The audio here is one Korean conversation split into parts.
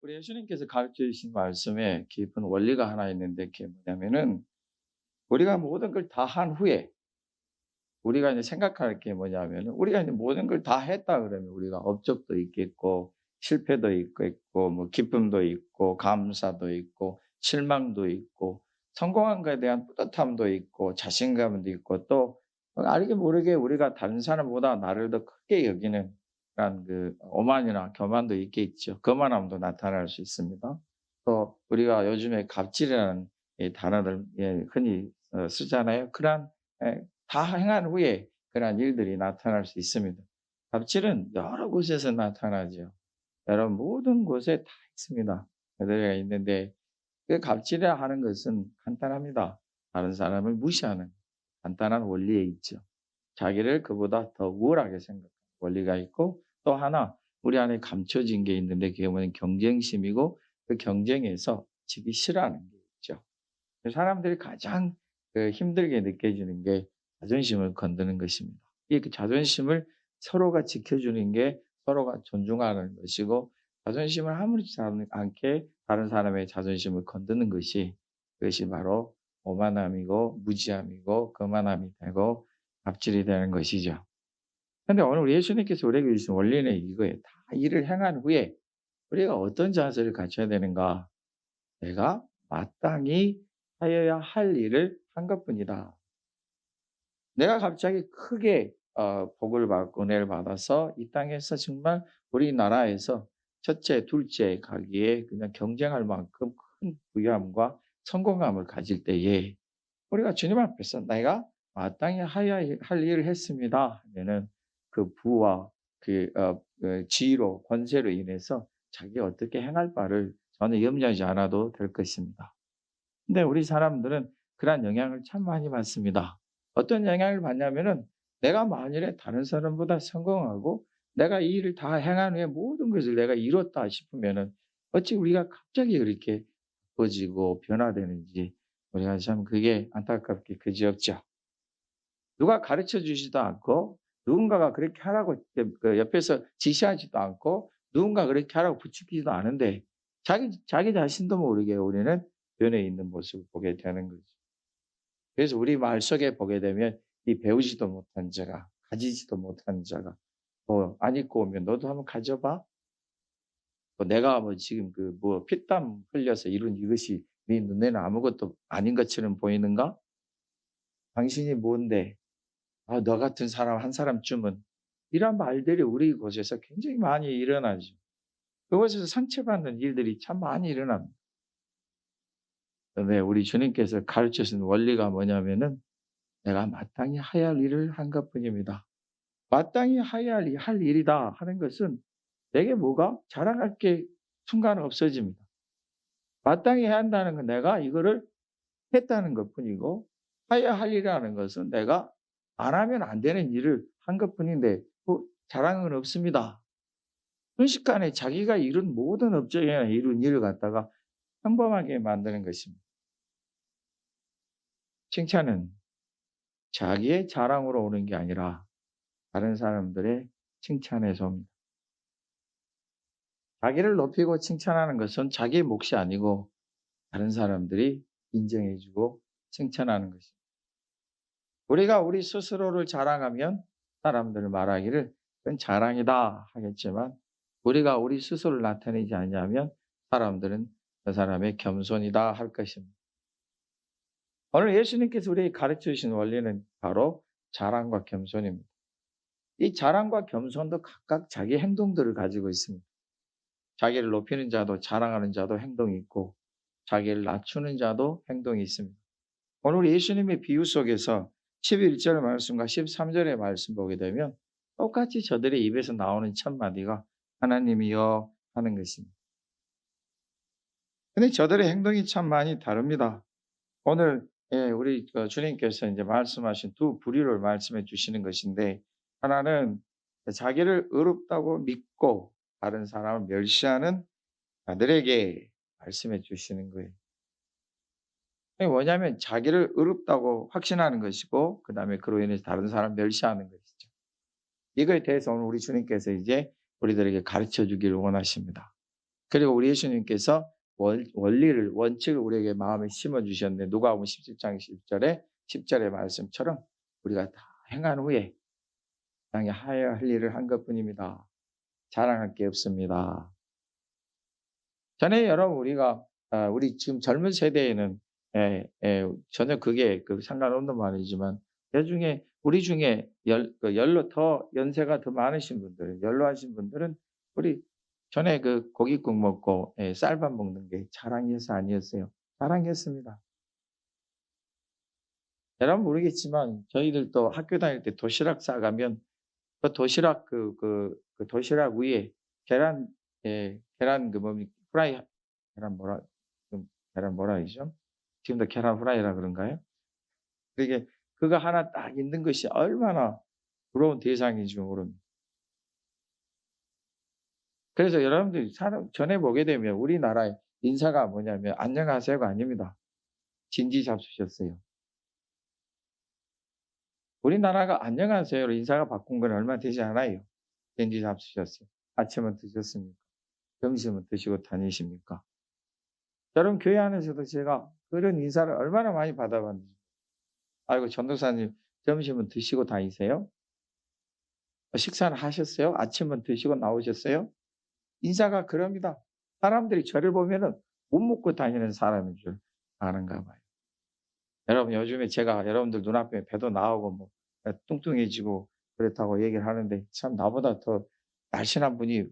우리 예수님께서 가르쳐 주신 말씀에 깊은 원리가 하나 있는데 그게 뭐냐면은 우리가 모든 걸 다 한 후에 우리가 이제 생각할 게 뭐냐면은 우리가 이제 모든 걸 다 했다 그러면 우리가 업적도 있겠고 실패도 있겠고 뭐 기쁨도 있고 감사도 있고 실망도 있고 성공한 것에 대한 뿌듯함도 있고 자신감도 있고 또 알게 모르게 우리가 다른 사람보다 나를 더 크게 여기는 그런 그 오만이나 교만도 있겠죠. 거만함도 나타날 수 있습니다. 또 우리가 요즘에 갑질이라는 이 단어를 흔히 쓰잖아요. 그러한 다 행한 후에 그러한 일들이 나타날 수 있습니다. 갑질은 여러 곳에서 나타나죠. 여러분 모든 곳에 다 있습니다. 그들이 있는데 그 갑질이라 하는 것은 간단합니다. 다른 사람을 무시하는 간단한 원리에 있죠. 자기를 그보다 더 우월하게 생각하는 원리가 있고 또 하나 우리 안에 감춰진 게 있는데 그게 뭐냐면 경쟁심이고 그 경쟁에서 지기 싫어하는 게 있죠. 사람들이 가장 힘들게 느껴지는 게 자존심을 건드는 것입니다. 이 그 자존심을 서로가 지켜주는 게 서로가 존중하는 것이고 자존심을 아무렇지 않게 다른 사람의 자존심을 건드는 것이 그것이 바로 오만함이고 무지함이고 거만함이 되고 갑질이 되는 것이죠. 그런데 오늘 우리 예수님께서 우리에게 주신 원리는 이거예요. 다 일을 행한 후에 우리가 어떤 자세를 갖춰야 되는가? 내가 마땅히 하여야 할 일을 한 것뿐이다. 내가 갑자기 크게 복을 받고 은혜를 받아서 이 땅에서 정말 우리나라에서 첫째, 둘째 가기에 그냥 경쟁할 만큼 큰 부유함과 성공감을 가질 때에 우리가 주님 앞에서 내가 마땅히 하여야 할 일을 했습니다 하면은 그 부와 그 지위로 권세로 인해서 자기가 어떻게 행할 바를 전혀 염려하지 않아도 될 것입니다. 근데 우리 사람들은 그러한 영향을 참 많이 받습니다. 어떤 영향을 받냐면은 내가 만일에 다른 사람보다 성공하고 내가 이 일을 다 행한 후에 모든 것을 내가 이뤘다 싶으면은 어찌 우리가 갑자기 그렇게 바꿔지고 변화되는지 우리가 참 그게 안타깝게 그지없죠. 누가 가르쳐 주지도 않고 누군가가 그렇게 하라고 그 옆에서 지시하지도 않고 누군가 그렇게 하라고 부추기지도 않은데 자기 자신도 모르게 우리는 변해 있는 모습을 보게 되는 거죠. 그래서 우리 마을 속에 보게 되면 이 배우지도 못한 자가 가지지도 못한 자가 뭐 안 입고 오면 "너도 한번 가져 봐." 뭐 "내가 뭐 지금 그 뭐 피땀 흘려서 이룬 이것이 네 눈에는 아무것도 아닌 것처럼 보이는가? 당신이 뭔데?" 아 너 같은 사람 한 사람쯤은 이런 말들이 우리 곳에서 굉장히 많이 일어나죠. 그곳에서 상처받는 일들이 참 많이 일어납니다. 네 우리 주님께서 가르쳐 주신 원리가 뭐냐면은 "내가 마땅히 해야 할 일을 한 것뿐입니다." 마땅히 해야 할 일이다 하는 것은 내게 뭐가 자랑할 게 순간 없어집니다. 마땅히 해야 한다는 건 내가 이거를 했다는 것뿐이고 해야 할 일이라는 것은 내가 안 하면 안 되는 일을 한 것뿐인데 뭐 자랑은 없습니다. 순식간에 자기가 이룬 모든 업적이나 이룬 일을 갖다가 평범하게 만드는 것입니다. 칭찬은 자기의 자랑으로 오는 게 아니라 다른 사람들의 칭찬에서 옵니다. 자기를 높이고 칭찬하는 것은 자기의 몫이 아니고 다른 사람들이 인정해 주고 칭찬하는 것입니다. 우리가 우리 스스로를 자랑하면 사람들 말하기를 "그건 자랑이다." 하겠지만 우리가 우리 스스로를 나타내지 않냐면 사람들은 "그 사람의 겸손이다." 할 것입니다. 오늘 예수님께서 우리에게 가르쳐 주신 원리는 바로 자랑과 겸손입니다. 이 자랑과 겸손도 각각 자기 행동들을 가지고 있습니다. 자기를 높이는 자도 자랑하는 자도 행동이 있고 자기를 낮추는 자도 행동이 있습니다. 오늘 예수님의 비유 속에서 11절 말씀과 13절의 말씀 보게 되면 똑같이 저들의 입에서 나오는 첫 마디가 하나님이여 하는 것입니다. 근데 저들의 행동이 참 많이 다릅니다. 오늘 우리 주님께서 이제 말씀하신 두 부류를 말씀해 주시는 것인데 하나는 자기를 의롭다고 믿고 다른 사람을 멸시하는 자들에게 말씀해 주시는 거예요. 이게 뭐냐면 자기를 의롭다고 확신하는 것이고 그다음에 그로 인해서 다른 사람을 멸시하는 것이죠. 이거에 대해서 오늘 우리 주님께서 이제 우리들에게 가르쳐 주기를 원하십니다. 그리고 우리 예수님께서 원리를 원칙을 우리에게 마음에 심어 주셨는데 누가복음 17장 10절의 말씀처럼 우리가 다 행한 후에 땅에 하여야 할 일을 한 것뿐입니다. 자랑할 게 없습니다. 전에 여러분 우리 지금 젊은 세대에는 전혀 그게 상관없는 말이지만 우리 중에 연로 더 연세가 더 많으신 분들, 연로하신 분들은 우리 전에 고깃국 먹고 쌀밥 먹는 게 자랑이어서 아니었어요. 자랑이었습니다. 여러분 모르겠지만 저희들도 학교 다닐 때 도시락 싸가면 그 도시락 도시락 위에 계란 후라이 계란 계란 뭐라 그러죠? 지금도 계란 후라이라 그런가요? 그게 그거 하나 딱 있는 것이 얼마나 부러운 대상인지 모릅니다. 그래서 여러분들이 전해 보게 되면 우리나라의 인사가 뭐냐면 안녕하세요가 아닙니다. 진지 잡수셨어요. 우리나라가 안녕하세요로 인사가 바꾼 건 얼마 되지 않아요. 진지 잡수셨어요. 아침은 드셨습니까? 점심은 드시고 다니십니까? 여러분 교회 안에서도 제가 그런 인사를 얼마나 많이 받아봤는지. 아이고 전도사님 점심은 드시고 다니세요? 식사는 하셨어요? 아침은 드시고 나오셨어요? 인사가 그럽니다. 사람들이 저를 보면은 못 먹고 다니는 사람인 줄 아는가 봐요. 여러분 요즘에 제가 여러분들 눈앞에 배도 나오고 뭐 뚱뚱해지고 그렇다고 얘기를 하는데 참 나보다 더 날씬한 분이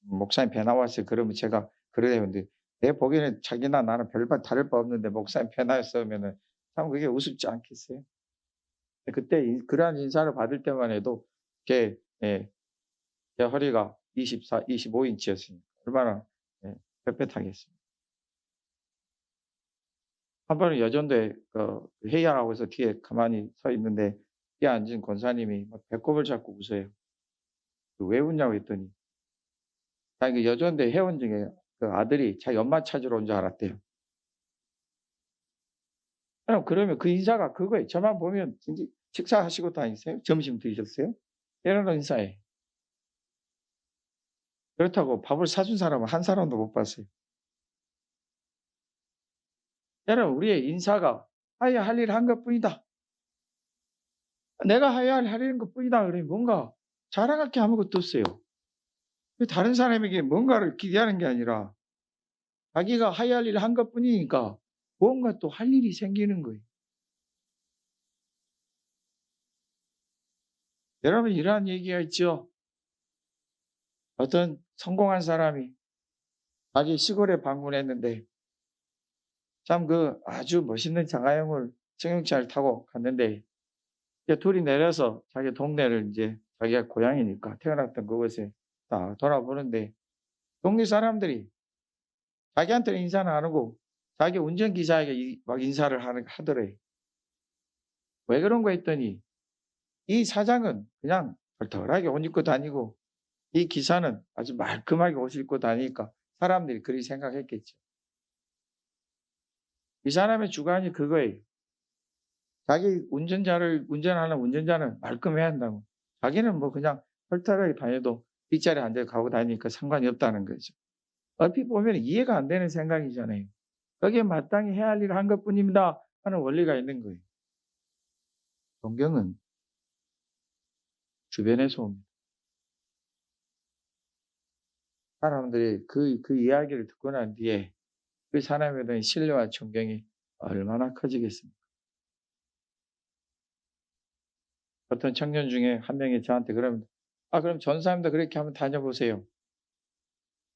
목사님 배 나왔어요. 그러면 제가 그래요. 근데 내 보기에는 자기나 나는 별반 다를 바 없는데 목사님 배 나왔으면은 참 그게 우습지 않겠어요? 그때 그러한 인사를 받을 때만 해도 제 허리가 25인치였으니까 얼마나 뻣뻣하겠습니까? 한 번은 여전도에 회의하라고 해서 뒤에 가만히 서 있는데 뒤에 앉은 권사님이 막 배꼽을 잡고 웃어요. 왜 웃냐고 했더니 자기 여전대 회원 중에 아들이 자기 엄마 찾으러 온 줄 알았대요. 그러면 그 인사가 그거예요. 저만 보면 진짜 식사하시고 다니세요? 점심 드셨어요? 이런 인사예요. 그렇다고 밥을 사준 사람은 한 사람도 못 봤어요. 여러분 우리의 인사가 하여야 할 일을 한 것뿐이다. 내가 하여야 할 일인 것뿐이다. 그러니 뭔가 자랑할 게 아무것도 없어요. 다른 사람에게 뭔가를 기대하는 게 아니라 자기가 해야 할 일을 한 것뿐이니까 뭔가 또 할 일이 생기는 거예요. 여러분 이러한 얘기가 있죠. 어떤 성공한 사람이 자기 시골에 방문했는데 참 아주 멋있는 자가용을 승용차를 타고 갔는데 이제 둘이 내려서 자기 동네를 이제 자기가 고향이니까 태어났던 그곳에 딱 돌아보는데 동네 사람들이 자기한테는 인사는 안 하고 자기 운전기사에게 막 인사를 하더래. 왜 그런가 했더니 이 사장은 그냥 덜덜하게 옷 입고 다니고 이 기사는 아주 말끔하게 옷 입고 다니니까 사람들이 그리 생각했겠죠. 이 사람의 주관이 그거예요. 자기 운전하는 운전자는 말끔해야 한다고. 자기는 뭐 그냥 털털하게 다녀도 뒷자리에 앉아 가고 다니니까 상관이 없다는 거죠. 얼핏 보면 이해가 안 되는 생각이잖아요. 거기에 마땅히 해야 할 일을 한 것뿐입니다 하는 원리가 있는 거예요. 성경은 주변에서 옵니다. 사람들이 그 이야기를 듣고 난 뒤에 그 사람에 대한 신뢰와 존경이 얼마나 커지겠습니까? 어떤 청년 중에 한 명이 저한테 그러면 그럼 전사님도 그렇게 한번 다녀보세요.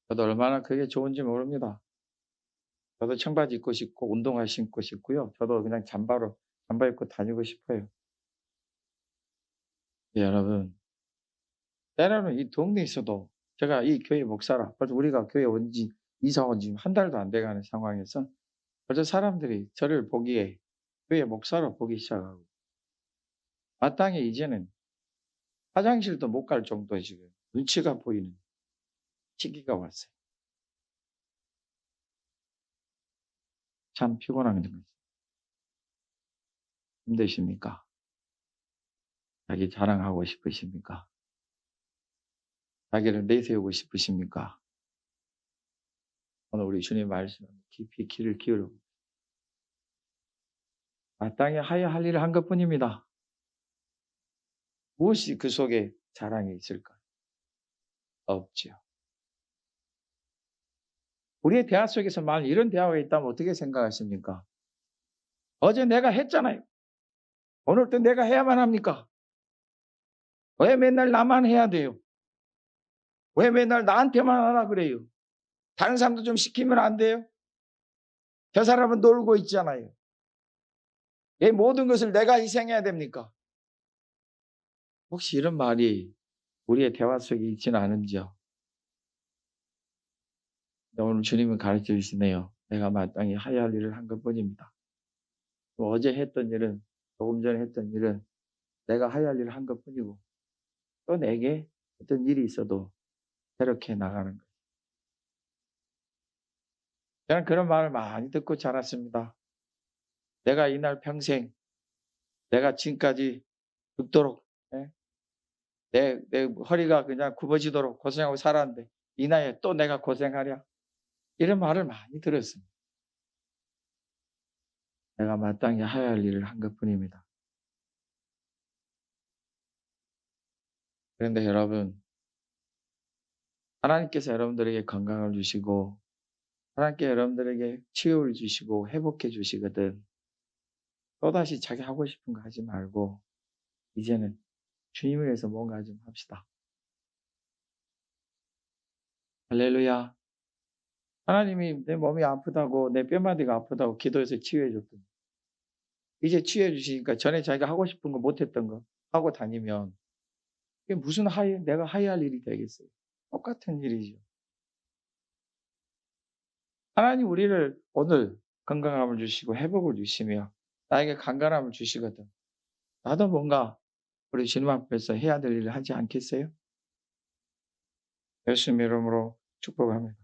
저도 얼마나 그게 좋은지 모릅니다. 저도 청바지 입고 싶고 운동화 신고 싶고요. 저도 그냥 잠바 입고 다니고 싶어요. 네, 여러분 때로는 이 동네에서도 제가 이 교회 목사라 벌써 우리가 교회 이사 온 지 한 달도 안 돼가는 상황에서 벌써 사람들이 저를 보기에 교회 목사로 보기 시작하고 마땅히 이제는 화장실도 못 갈 정도의 지금 눈치가 보이는 시기가 왔어요. 참 피곤한 거죠. 힘드십니까? 자기 자랑하고 싶으십니까? 자기를 내세우고 싶으십니까? 오늘 우리 주님 말씀 깊이 귀를 기울여 마땅히 하여야 할 일을 한 것뿐입니다. 무엇이 그 속에 자랑이 있을까? 없지요. 우리의 대화 속에서 만약 이런 대화가 있다면 어떻게 생각하십니까? 어제 내가 했잖아요. 오늘 또 내가 해야만 합니까? 왜 맨날 나만 해야 돼요? 왜 맨날 나한테만 하라 그래요? 다른 사람도 좀 시키면 안 돼요? 저 사람은 놀고 있잖아요. 이 모든 것을 내가 희생해야 됩니까? 혹시 이런 말이 우리의 대화 속에 있지는 않은지요? 오늘 주님은 가르쳐 주시네요. 내가 마땅히 하여야 할 일을 한 것뿐입니다. 또 어제 했던 일은, 조금 전에 했던 일은 내가 하여야 할 일을 한 것뿐이고 또 내게 어떤 일이 있어도 새롭게 나가는 거예요. 저는 그런 말을 많이 듣고 자랐습니다. 내가 이날 평생 내가 지금까지 죽도록 내 허리가 그냥 굽어지도록 고생하고 살았는데 이 나이에 또 내가 고생하랴? 이런 말을 많이 들었습니다. 내가 마땅히 하여야 할 일을 한 것뿐입니다. 그런데 여러분, 하나님께서 여러분들에게 건강을 주시고 하나님께 여러분들에게 치유를 주시고 회복해 주시거든 또다시 자기 하고 싶은 거 하지 말고 이제는 주님을 위해서 뭔가 좀 합시다. 할렐루야. 하나님이 내 몸이 아프다고 내 뼈마디가 아프다고 기도해서 치유해 줬더니 이제 치유해 주시니까 전에 자기가 하고 싶은 거 못했던 거 하고 다니면 이게 무슨 내가 하야할 일이 되겠어요. 똑같은 일이죠. 하나님 우리를 오늘 건강함을 주시고 회복을 주시며 나에게 강건함을 주시거든. 나도 뭔가 우리 주님 앞에서 해야 될 일을 하지 않겠어요? 예수님 이름으로 축복합니다.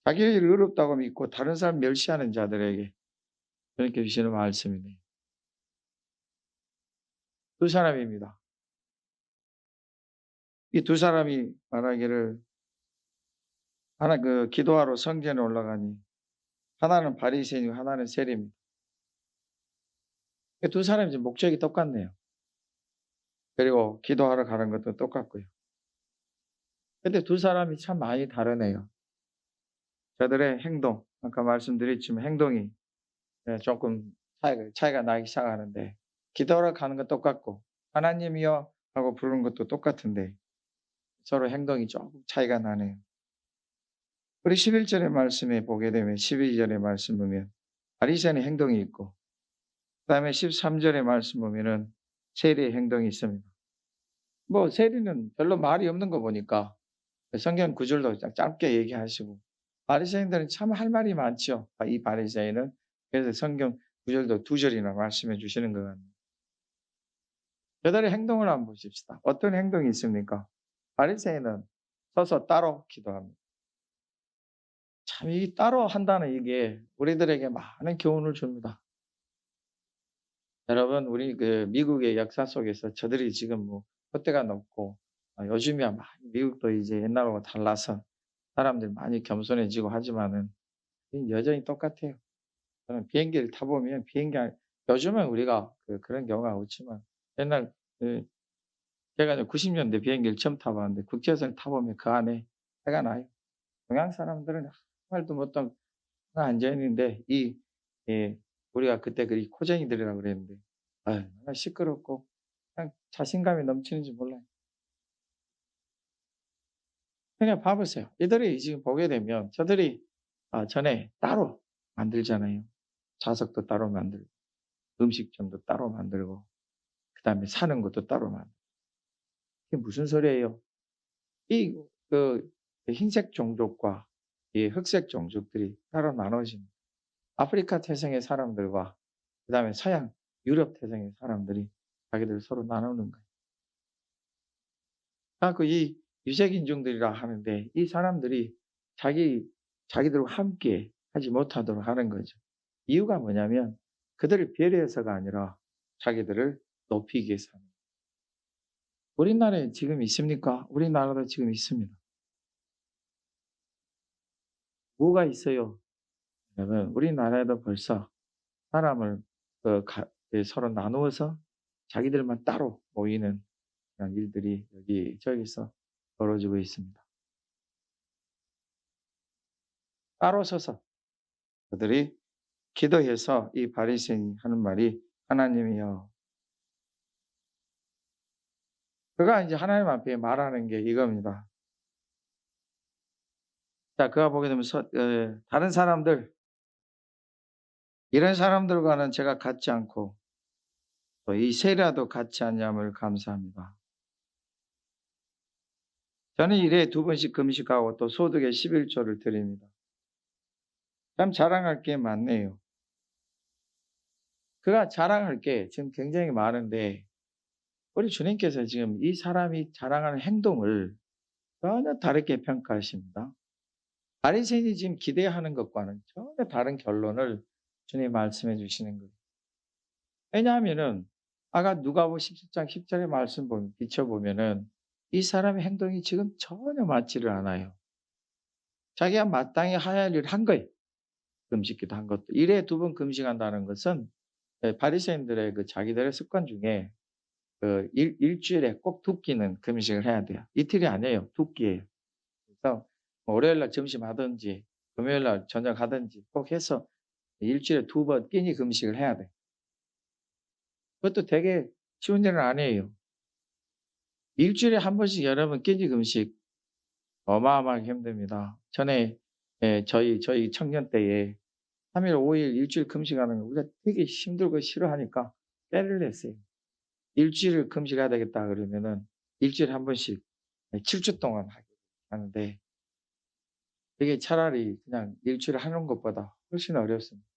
자기 일이 어렵다고 믿고 다른 사람 멸시하는 자들에게 그렇게 주시는 말씀이네요. 두 사람입니다. 이 두 사람이 말하기를 하나 기도하러 성전에 올라가니 하나는 바리새인이고 하나는 세리입니다. 두 사람이 이제 목적이 똑같네요. 그리고 기도하러 가는 것도 똑같고요. 근데 두 사람이 참 많이 다르네요. 저들의 행동, 아까 말씀드렸지만 행동이 조금 차이가 나기 시작하는데 기도하러 가는 건 똑같고 하나님이여 하고 부르는 것도 똑같은데 서로 행동이 조금 차이가 나네요. 우리 11절의 말씀에 보게 되면 12절의 말씀 보면 바리새인의 행동이 있고 그다음에 13절의 말씀 보면은 세리의 행동이 있습니다. 뭐 세리는 별로 말이 없는 거 보니까 성경 구절도 짧게 얘기하시고 바리새인들은 참 할 말이 많죠. 이 바리새인은 그래서 성경 구절도 2절이나 말씀해 주시는 것 같네요. 저들의 행동을 한번 보십시다. 어떤 행동이 있습니까? 바리새인은 서서 따로 기도합니다. 참 이 따로 한다는 이게 우리들에게 많은 교훈을 줍니다. 여러분 우리 미국의 역사 속에서 저들이 지금 뭐 콧대가 높고 요즘이야 많이 미국도 이제 옛날하고 달라서 사람들이 많이 겸손해지고 하지만은 여전히 똑같아요. 저는 비행기를 타 보면 요즘은 우리가 그런 경우가 없지만 옛날 제가 이제 90년대 비행기를 처음 타 봤는데 국제선을 타 보면 그 안에 해가 나요. 동양 사람들은 아무 말도 못하고 앉아 있는데 예 우리가 그때 코쟁이들이라고 그랬는데 얼마나 시끄럽고 그냥 자신감이 넘치는지 몰라요. 그냥 봐 보세요. 이들이 지금 보게 되면 저들이 전에 따로 만들잖아요. 좌석도 따로 만들고 음식점도 따로 만들고 그다음에 사는 것도 따로 만들고 이게 무슨 소리예요? 이 흰색 종족과 이 흑색 종족들이 따로 나눠집니다. 아프리카 태생의 사람들과 그다음에 서양 유럽 태생의 사람들이 자기들 서로 나누는 거예요. 이 유색 인종들이라 하는데 이 사람들이 자기들과 함께 하지 못하도록 하는 거죠. 이유가 뭐냐면 그들을 배려해서가 아니라 자기들을 높이기 위해서 하는 거예요. 우리나라에 지금 있습니까? 우리나라도 지금 있습니다. 뭐가 있어요? 그러면 우리나라에도 벌써 사람을 서로 나누어서 자기들만 따로 모이는 그런 일들이 여기저기서 벌어지고 있습니다. 따로 서서 그들이 기도해서 이 바리새인이 하는 말이 하나님이여. 그가 이제 하나님 앞에 말하는 게 이겁니다. 자, 그가 보게 되면 다른 사람들, 이런 사람들과는 제가 같지 않고 또 이 세라도 같지 않냐을 감사합니다. 저는 일에 2번씩 금식하고 또 소득의 11조를 드립니다. 참 자랑할 게 많네요. 그가 자랑할 게 지금 굉장히 많은데 우리 주님께서 지금 이 사람이 자랑하는 행동을 전혀 다르게 평가하십니다. 바리새인이 지금 기대하는 것과는 전혀 다른 결론을 주님이 말씀해 주시는 거예요. 왜냐하면은 아까 누가복음 17장 10절의 말씀 비춰보면은 이 사람의 행동이 지금 전혀 맞지를 않아요. 자기가 마땅히 해야 할 일을 한 거예요. 금식기도 한 것도. 일에 2번 금식한다는 것은 바리새인들의 그 자기들의 습관 중에 일주일에 꼭 2끼는 금식을 해야 돼요. 이틀이 아니에요. 2끼예요. 그래서 월요일 날 점심 하든지 금요일 날 저녁 하든지 꼭 해서 일주일에 2번 끼니 금식을 해야 돼. 그것도 되게 쉬운 일은 아니에요. 일주일에 한 번씩 여러분 끼니 금식 어마어마하게 힘듭니다. 전에 저희 청년 때에 3일 5일 일주일 금식하는 거 우리가 되게 힘들고 싫어하니까 때를 냈어요. 일주일을 금식해야 되겠다 그러면은 일주일에 한 번씩 7주 동안 하는데 이게 차라리 그냥 일주일에 하는 것보다 훨씬 어렵습니다.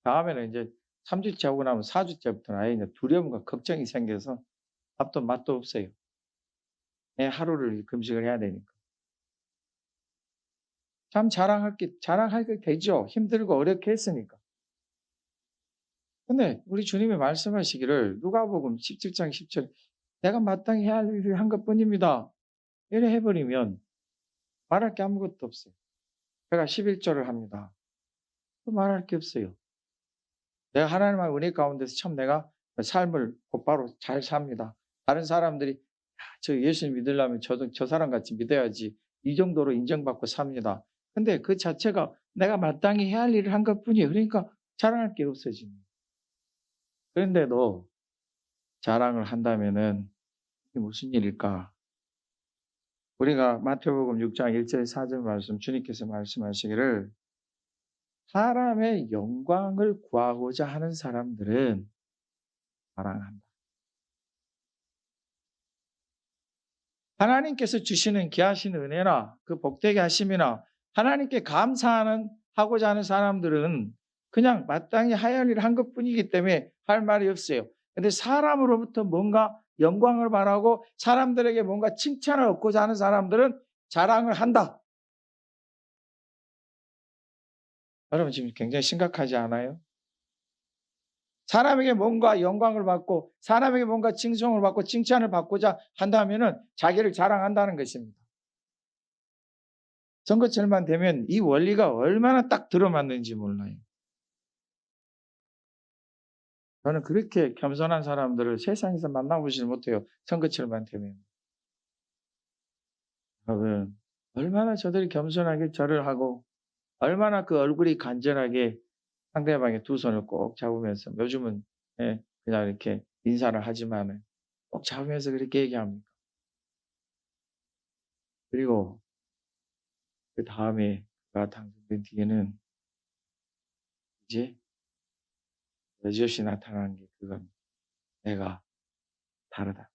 다음에는 이제 3주째 하고 나면 4주째부터는 아예 이제 두려움과 걱정이 생겨서 밥도 맛도 없어요. 하루를 금식을 해야 되니까. 참 자랑할 게 되죠. 힘들고 어렵게 했으니까. 근데 우리 주님이 말씀하시기를 누가복음 17장 10절 내가 마땅히 해야 할 일을 한 것뿐입니다. 이래 해버리면 말할 게 아무것도 없어요. 제가 11절을 합니다. 또 말할 게 없어요. 내가 하나님의 은혜 가운데서 참 내가 삶을 곧바로 잘 삽니다. 다른 사람들이 저 예수 믿으려면 저 사람같이 믿어야지 이 정도로 인정받고 삽니다. 근데 그 자체가 내가 마땅히 해야 할 일을 한 것뿐이에요. 그러니까 자랑할 게 없어집니다. 그런데도 자랑을 한다면은 이게 무슨 일일까? 우리가 마태복음 6장 1절 4절 말씀 주님께서 말씀하시기를 사람의 영광을 구하고자 하는 사람들은 자랑한다. 하나님께서 주시는 귀하신 은혜나 그 복되게 하심이나 하나님께 하고자 하는 사람들은 그냥 마땅히 해야 할 일을 한 것뿐이기 때문에 할 말이 없어요. 근데 사람으로부터 뭔가 영광을 바라고 사람들에게 뭔가 칭찬을 얻고자 하는 사람들은 자랑을 한다. 여러분 지금 굉장히 심각하지 않아요? 사람에게 뭔가 영광을 받고 사람에게 뭔가 칭송을 받고 칭찬을 받고자 한다면은 자기를 자랑한다는 것입니다. 선거철만 되면 이 원리가 얼마나 딱 들어맞는지 몰라요. 저는 그렇게 겸손한 사람들을 세상에서 만나보질 못해요. 선거철만 되면. 여러분, 얼마나 저들이 겸손하게 절을 하고 얼마나 그 얼굴이 간절하게 상대방의 두 손을 꼭 잡으면서 요즘은 그냥 이렇게 인사를 하지만은 꼭 잡으면서 그렇게 얘기합니다. 그리고 그 다음에 그가 당선된 뒤에는 이제 여지없이 나타나는 게 그건 내가 다르다.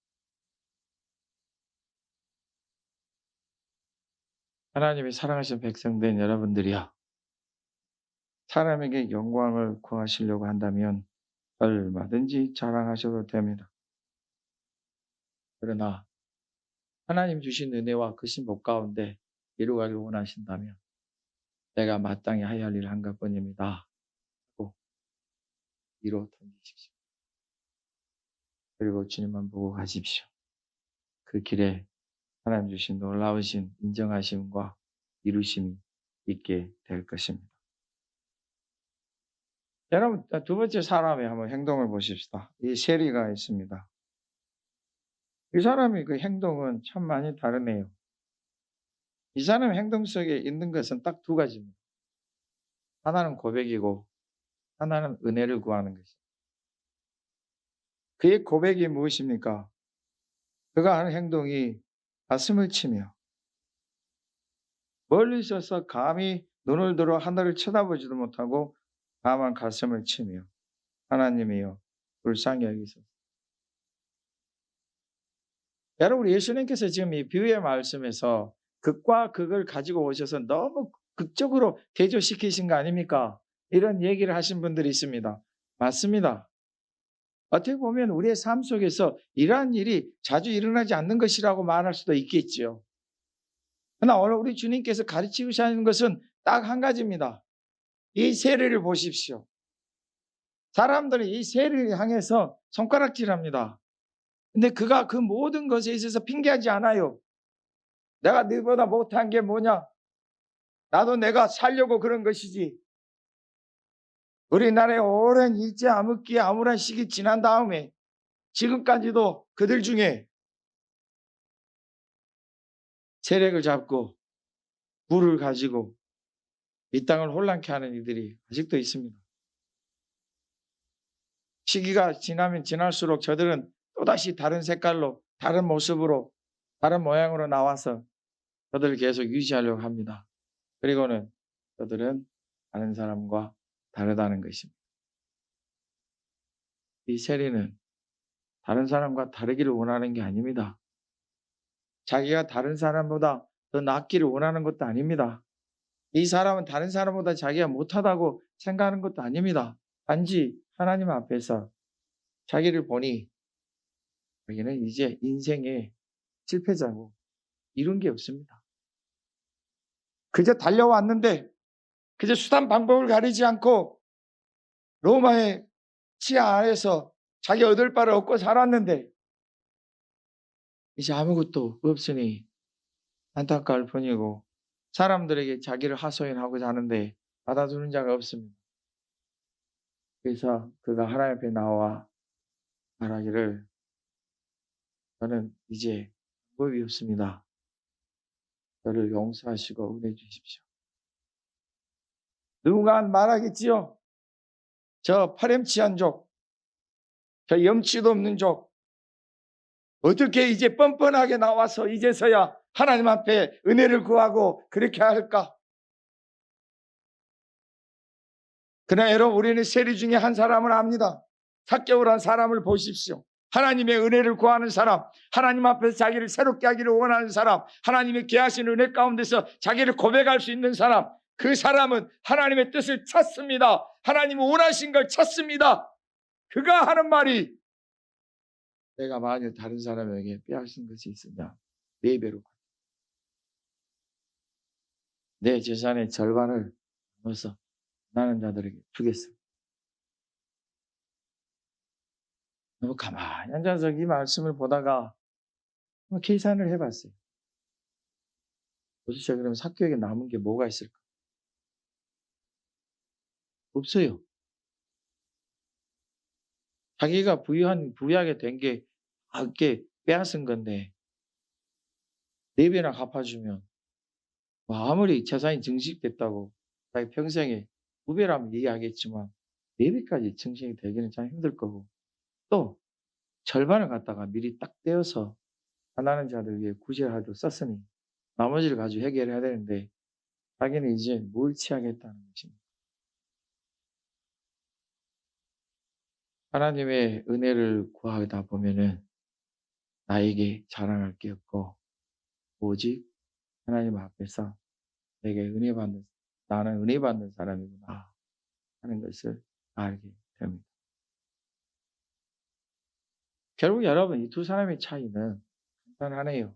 하나님이 사랑하신 백성된 여러분들이야. 사람에게 영광을 구하시려고 한다면 얼마든지 자랑하셔도 됩니다. 그러나 하나님 주신 은혜와 그 신복 가운데 이루가길 원하신다면 내가 마땅히 해야 할 일을 한 것뿐입니다. 하고 뒤로 던지십시오. 그리고 주님만 보고 가십시오. 그 길에 하나님 주신 놀라우신 인정하심과 이루심이 있게 될 것입니다. 여러분, 두 번째 사람의 한번 행동을 보십시다. 이 세리가 있습니다. 이 사람의 그 행동은 참 많이 다르네요. 이 사람의 행동 속에 있는 것은 딱 두 가지입니다. 하나는 고백이고 하나는 은혜를 구하는 것입니다. 그의 고백이 무엇입니까? 그가 하는 행동이 가슴을 치며 멀리 있어서 감히 눈을 들어 하늘을 쳐다보지도 못하고 다만 가슴을 치며 하나님이여 불쌍히 여기소서. 여러분, 예수님께서 지금 이 비유의 말씀에서 극과 극을 가지고 오셔서 너무 극적으로 대조시키신 거 아닙니까? 이런 얘기를 하신 분들이 있습니다. 맞습니다. 어떻게 보면 우리의 삶 속에서 이러한 일이 자주 일어나지 않는 것이라고 말할 수도 있겠지요. 그러나 오늘 우리 주님께서 가르치시는 것은 딱 한 가지입니다. 이 세리를 보십시오. 사람들이 이 세리를 향해서 손가락질합니다. 근데 그가 그 모든 것에 있어서 핑계하지 않아요. 내가 너보다 못한 게 뭐냐? 나도 내가 살려고 그런 것이지. 우리나라의 오랜 일제 암흑기의 암울한 시기 지난 다음에 지금까지도 그들 중에 세력을 잡고 부를 가지고 이 땅을 혼란케 하는 이들이 아직도 있습니다. 시기가 지나면 지날수록 저들은 또다시 다른 색깔로, 다른 모습으로, 다른 모양으로 나와서 저들을 계속 유지하려고 합니다. 그리고는 저들은 다른 사람과 다르다는 것입니다. 이 세리는 다른 사람과 다르기를 원하는 게 아닙니다. 자기가 다른 사람보다 더 낫기를 원하는 것도 아닙니다. 이 사람은 다른 사람보다 자기가 못하다고 생각하는 것도 아닙니다. 단지 하나님 앞에서 자기를 보니 자기는 이제 인생의 실패자고 이룬 게 없습니다. 그저 달려왔는데 그저 수단 방법을 가리지 않고 로마의 치하 아래서 자기 얻을 바를 얻고 살았는데 이제 아무것도 없으니 안타까울 뿐이고 사람들에게 자기를 하소연하고자 하는데 받아주는 자가 없습니다. 그래서 그가 하나님 앞에 나와 말하기를 저는 이제 방법이 없습니다. 저를 용서하시고 은혜 주십시오. 누군가 말하겠지요. 저 파렴치한 족, 저 염치도 없는 족, 어떻게 이제 뻔뻔하게 나와서 이제서야 하나님 앞에 은혜를 구하고 그렇게 할까? 그러나 여러분, 우리는 세리 중에 한 사람을 압니다. 삭개오란 사람을 보십시오. 하나님의 은혜를 구하는 사람, 하나님 앞에서 자기를 새롭게 하기를 원하는 사람, 하나님의 귀하신 은혜 가운데서 자기를 고백할 수 있는 사람, 그 사람은 하나님의 뜻을 찾습니다. 하나님이 원하신 걸 찾습니다. 그가 하는 말이 내가 만일 다른 사람에게 빼앗은 것이 있으면 4배로 내 재산의 절반을 넣어서 나는 자들에게 주겠습니다. 너무 가만히 앉아서 이 말씀을 보다가 계산을 해봤어요. 도대체 그러면 삭개오에게 남은 게 뭐가 있을까? 없어요. 자기가 부유하게 된 게 그게 빼앗은 건데 4배나 갚아주면 아무리 재산이 증식됐다고 자기 평생에 2배라면 이해하겠지만 4배까지 증식이 되기는 참 힘들 거고 또 절반을 갖다가 미리 딱 떼어서 가난한 자들 위해 구제하도 썼으니 나머지를 가지고 해결해야 되는데 자기는 이제 뭘 취하겠다는 것입니다. 하나님의 은혜를 구하다 보면은 나에게 자랑할 게 없고 오직 하나님 앞에서 나는 은혜 받는 사람이구나 하는 것을 알게 됩니다. 결국 여러분, 이 두 사람의 차이는 간단하네요.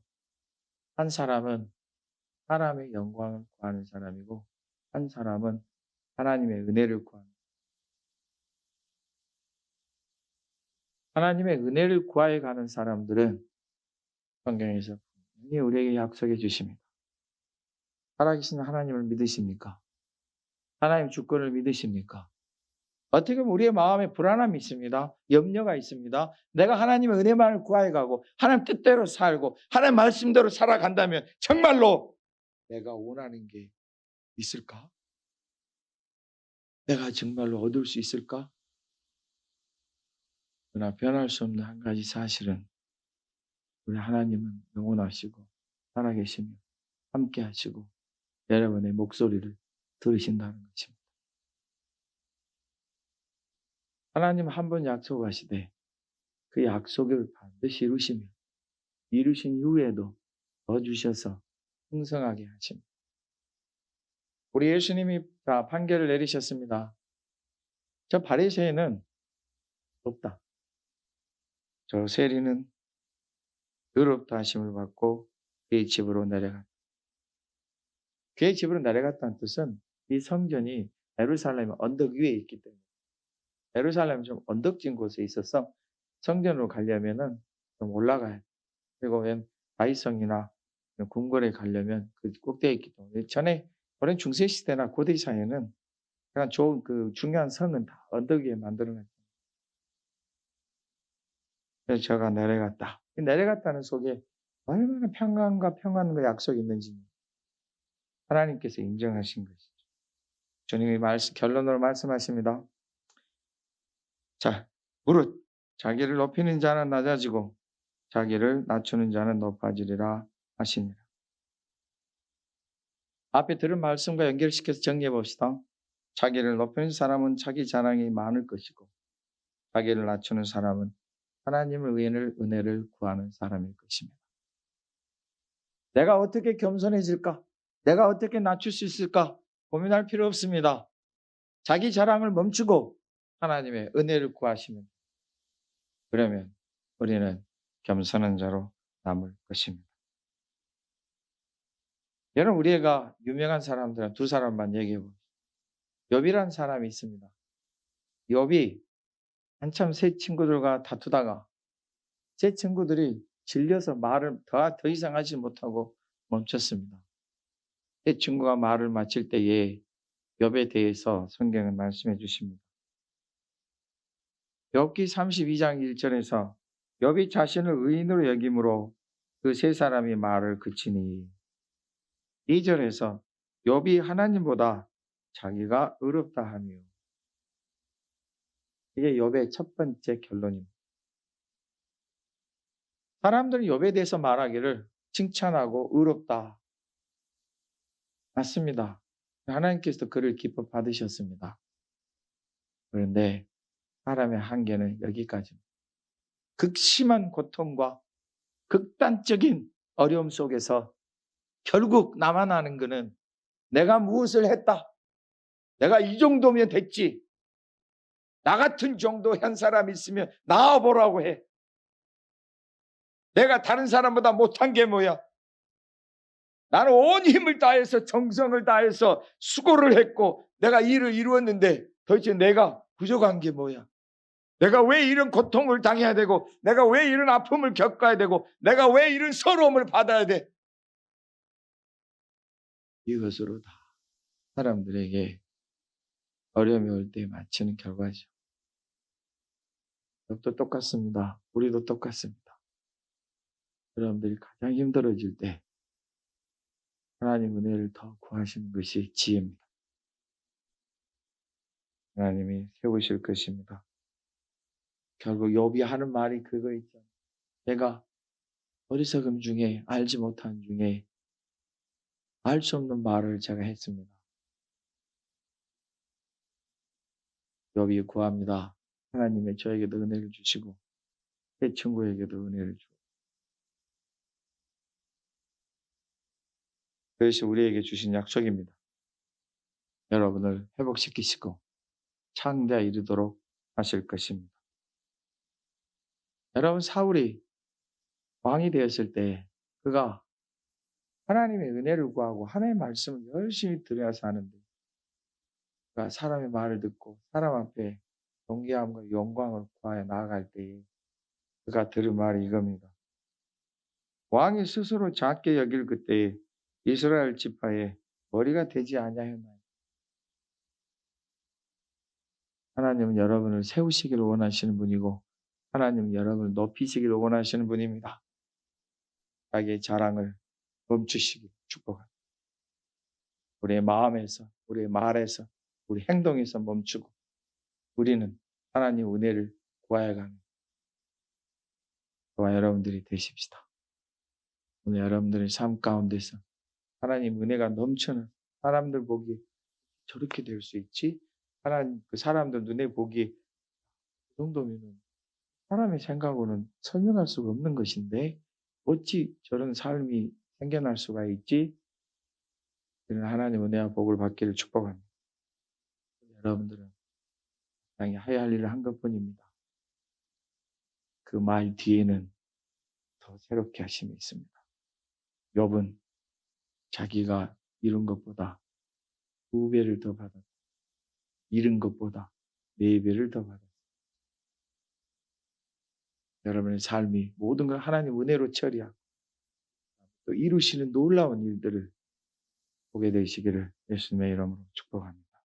한 사람은 사람의 영광을 구하는 사람이고 한 사람은 하나님의 은혜를 구하는 하나님의 은혜를 구하여 가는 사람들은 성경에서 분명히 우리에게 약속해 주십니다. 살아계신 하나님을 믿으십니까? 하나님 주권을 믿으십니까? 어떻게 보면 우리의 마음에 불안함이 있습니다. 염려가 있습니다. 내가 하나님의 은혜만을 구하여 가고 하나님 뜻대로 살고 하나님 말씀대로 살아간다면 정말로 내가 원하는 게 있을까? 내가 정말로 얻을 수 있을까? 그러나 변할 수 없는 한 가지 사실은 우리 하나님은 영원하시고 살아계시며 함께 하시고 여러분의 목소리를 들으신다는 것입니다. 하나님 한 번 약속하시되 그 약속을 반드시 이루신 이후에도 더 주셔서 풍성하게 하십니다. 우리 예수님이 판결을 내리셨습니다. 저 바리새인은 없다. 저 세리는 의롭다 하심을 받고 그의 집으로 내려갔다. 그의 집으로 내려갔다는 뜻은 이 성전이 예루살렘 언덕 위에 있기 때문에 예루살렘은 좀 언덕진 곳에 있어서 성전으로 가려면은 좀 올라가야 돼. 그리고 다윗성이나 궁궐에 가려면 그 꼭대기에 있기 때문에 전에 오랜 중세 시대나 고대 사회는 약간 좋은 그 중요한 성은 다 언덕 위에 만들어놨죠. 그래서 제가 내려갔다. 내려갔다는 속에 얼마나 평강과 평안과 약속이 있는지 하나님께서 인정하신 것이죠. 주님이 결론으로 말씀하십니다. 자, 무릇 자기를 높이는 자는 낮아지고 자기를 낮추는 자는 높아지리라 하시니라. 앞에 들은 말씀과 연결시켜서 정리해 봅시다. 자기를 높이는 사람은 자기 자랑이 많을 것이고 자기를 낮추는 사람은 하나님의 은혜를 구하는 사람일 것입니다. 내가 어떻게 겸손해질까? 내가 어떻게 낮출 수 있을까? 고민할 필요 없습니다. 자기 자랑을 멈추고 하나님의 은혜를 구하시면 그러면 우리는 겸손한 자로 남을 것입니다. 여러분 우리가 유명한 사람들은 두 사람만 얘기해 봅시다. 욥이라는 사람이 있습니다. 욥이 한참 세 친구들과 다투다가 세 친구들이 질려서 말을 더 이상 하지 못하고 멈췄습니다. 세 친구가 말을 마칠 때에 욥에 대해서 성경은 말씀해 주십니다. 욥기 32장 1절에서 욥이 자신을 의인으로 여김으로 그 세 사람이 말을 그치니 2절에서 욥이 하나님보다 자기가 의롭다 하며 이게 욥의 첫 번째 결론입니다. 사람들은 욥에 대해서 말하기를 칭찬하고 의롭다. 맞습니다. 하나님께서도 그를 기뻐 받으셨습니다. 그런데 사람의 한계는 여기까지입니다. 극심한 고통과 극단적인 어려움 속에서 결국 나만 아는 것은 내가 무엇을 했다. 내가 이 정도면 됐지. 나 같은 정도 한 사람 있으면 나와보라고 해. 내가 다른 사람보다 못한 게 뭐야? 나는 온 힘을 다해서 정성을 다해서 수고를 했고 내가 일을 이루었는데 도대체 내가 부족한 게 뭐야? 내가 왜 이런 고통을 당해야 되고 내가 왜 이런 아픔을 겪어야 되고 내가 왜 이런 서러움을 받아야 돼? 이것으로 다 사람들에게 어려움이 올 때 맞추는 결과죠. 욥도 똑같습니다. 우리도 똑같습니다. 여러분들이 가장 힘들어질 때 하나님 은혜를 더 구하시는 것이 지혜입니다. 하나님이 세우실 것입니다. 결국 욥이 하는 말이 그거 있죠. 내가 어리석음 중에 알지 못한 중에 알 수 없는 말을 제가 했습니다. 욥이 구합니다. 하나님의 저에게도 은혜를 주시고 제 친구에게도 은혜를 주고 그것이 우리에게 주신 약속입니다. 여러분을 회복시키시고 창대에 이르도록 하실 것입니다. 여러분 사울이 왕이 되었을 때 그가 하나님의 은혜를 구하고 하나님의 말씀을 열심히 들여서 하는데 그가 사람의 말을 듣고 사람 앞에 존귀함과 영광을 구하여 나아갈 때에 그가 들은 말이 이겁니다. 왕이 스스로 작게 여길 그때에 이스라엘 지파에 머리가 되지 아니하였나요? 하나님은 여러분을 세우시기를 원하시는 분이고 하나님은 여러분을 높이시기를 원하시는 분입니다. 자기의 자랑을 멈추시길 축복합니다. 우리의 마음에서, 우리의 말에서, 우리 행동에서 멈추고 우리는 하나님 은혜를 구하여가는 저와 여러분들이 되십시다. 오늘 여러분들의 삶 가운데서 하나님 은혜가 넘치는 사람들 보기 저렇게 될 수 있지? 하나님 그 사람들 눈에 보기 그 정도면은 사람의 생각으로는 설명할 수가 없는 것인데 어찌 저런 삶이 생겨날 수가 있지? 하나님 은혜와 복을 받기를 축복합니다. 여러분들은 당연히 해야 할 일을 한 것뿐입니다. 그 말 뒤에는 더 새롭게 하심이 있습니다. 욥은 자기가 이룬 것보다 2배를 더 받았다. 잃은 것보다 4배를 더 받았다. 여러분의 삶이 모든 걸 하나님 은혜로 처리하고 또 이루시는 놀라운 일들을 보게 되시기를 예수님의 이름으로 축복합니다.